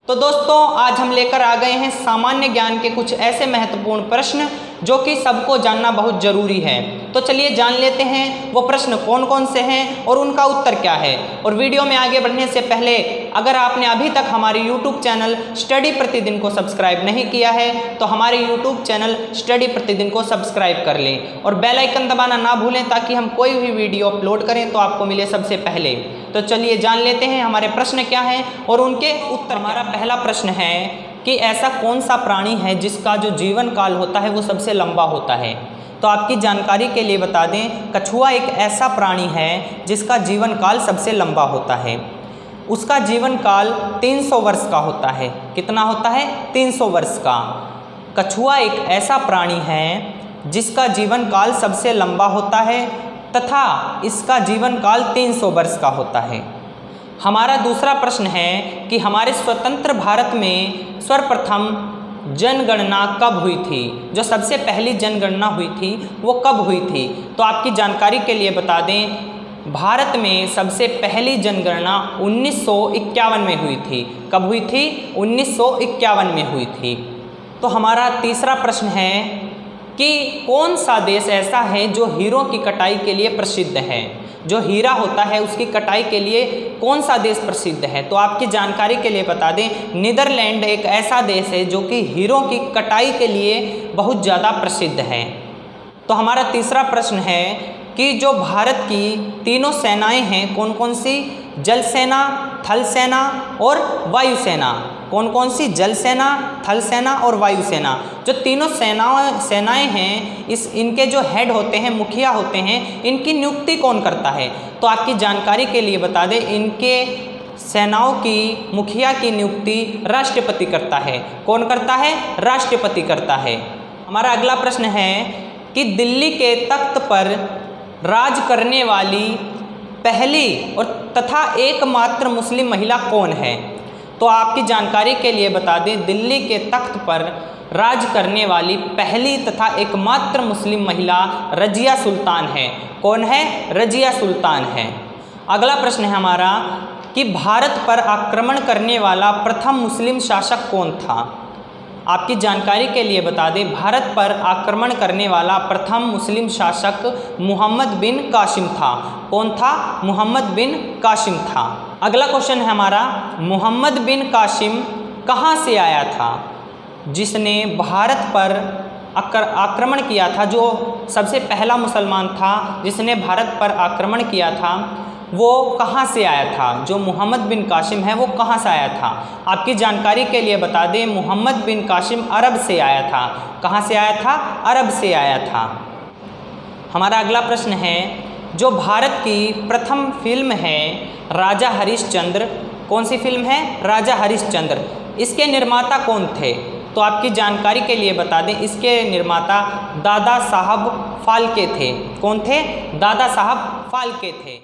तो दोस्तों आज हम लेकर आ गए हैं सामान्य ज्ञान के कुछ ऐसे महत्वपूर्ण प्रश्न जो कि सबको जानना बहुत जरूरी है। तो चलिए जान लेते हैं वो प्रश्न कौन कौन से हैं और उनका उत्तर क्या है। और वीडियो में आगे बढ़ने से पहले अगर आपने अभी तक हमारे YouTube चैनल स्टडी प्रतिदिन को सब्सक्राइब नहीं किया है तो हमारे YouTube चैनल स्टडी प्रतिदिन को सब्सक्राइब कर लें और बेल आइकन दबाना ना भूलें ताकि हम कोई भी वीडियो अपलोड करें तो आपको मिले सबसे पहले। तो चलिए जान लेते हैं हमारे प्रश्न क्या हैं और उनके उत्तर। हमारा पहला प्रश्न है कि ऐसा कौन सा प्राणी है जिसका जो जीवन काल होता है वो सबसे लंबा होता है। तो आपकी जानकारी के लिए बता दें, कछुआ एक ऐसा प्राणी है जिसका जीवन काल सबसे लंबा होता है। उसका जीवन काल 300 वर्ष का होता है। कितना होता है? 300 वर्ष का। कछुआ एक ऐसा प्राणी है जिसका जीवन काल सबसे लंबा होता है तथा इसका जीवन काल 300 वर्ष का होता है। हमारा दूसरा प्रश्न है कि हमारे स्वतंत्र भारत में सर्वप्रथम जनगणना कब हुई थी? जो सबसे पहली जनगणना हुई थी वो कब हुई थी? तो आपकी जानकारी के लिए बता दें, भारत में सबसे पहली जनगणना 1951 में हुई थी। कब हुई थी? 1951 में हुई थी। तो हमारा तीसरा प्रश्न है कि कौन सा देश ऐसा है जो हीरों की कटाई के लिए प्रसिद्ध है? जो हीरा होता है उसकी कटाई के लिए कौन सा देश प्रसिद्ध है? तो आपकी जानकारी के लिए बता दें, नीदरलैंड एक ऐसा देश है जो कि हीरों की कटाई के लिए बहुत ज़्यादा प्रसिद्ध है। तो हमारा तीसरा प्रश्न है कि जो भारत की तीनों सेनाएं हैं कौन कौन सी? जल सेना, थल सेना और वायुसेना। कौन कौन सी? जल सेना, थल सेना और वायुसेना। जो तीनों सेनाएं हैं इनके जो हेड होते हैं, मुखिया होते हैं, इनकी नियुक्ति कौन करता है? तो आपकी जानकारी के लिए बता दें, इनके सेनाओं की मुखिया की नियुक्ति राष्ट्रपति करता है। कौन करता है? राष्ट्रपति करता है। हमारा अगला प्रश्न है कि दिल्ली के तख्त पर राज करने वाली पहली और तथा एकमात्र मुस्लिम महिला कौन है? तो आपकी जानकारी के लिए बता दें, दिल्ली के तख्त पर राज करने वाली पहली तथा एकमात्र मुस्लिम महिला रजिया सुल्तान है। कौन है? रजिया सुल्तान है। अगला प्रश्न है हमारा कि भारत पर आक्रमण करने वाला प्रथम मुस्लिम शासक कौन था? आपकी जानकारी के लिए बता दें, भारत पर आक्रमण करने वाला प्रथम मुस्लिम शासक मोहम्मद बिन कासिम था। कौन था? मोहम्मद बिन कासिम था। अगला क्वेश्चन है हमारा, मोहम्मद बिन कासिम कहाँ से आया था? जिसने भारत पर आक्रमण किया था, जो सबसे पहला मुसलमान था जिसने भारत पर आक्रमण किया था, वो कहाँ से आया था? जो मोहम्मद बिन कासिम है वो कहाँ से आया था? आपकी जानकारी के लिए बता दें, मोहम्मद बिन कासिम अरब से आया था। कहाँ से आया था? अरब से आया था। हमारा अगला प्रश्न है, जो भारत की प्रथम फिल्म है राजा हरिश्चंद्र, कौन सी फिल्म है? राजा हरिश्चंद्र। इसके निर्माता कौन थे? तो आपकी जानकारी के लिए बता दें, इसके निर्माता दादा साहब फाल्के थे। कौन थे? दादा साहब फाल्के थे।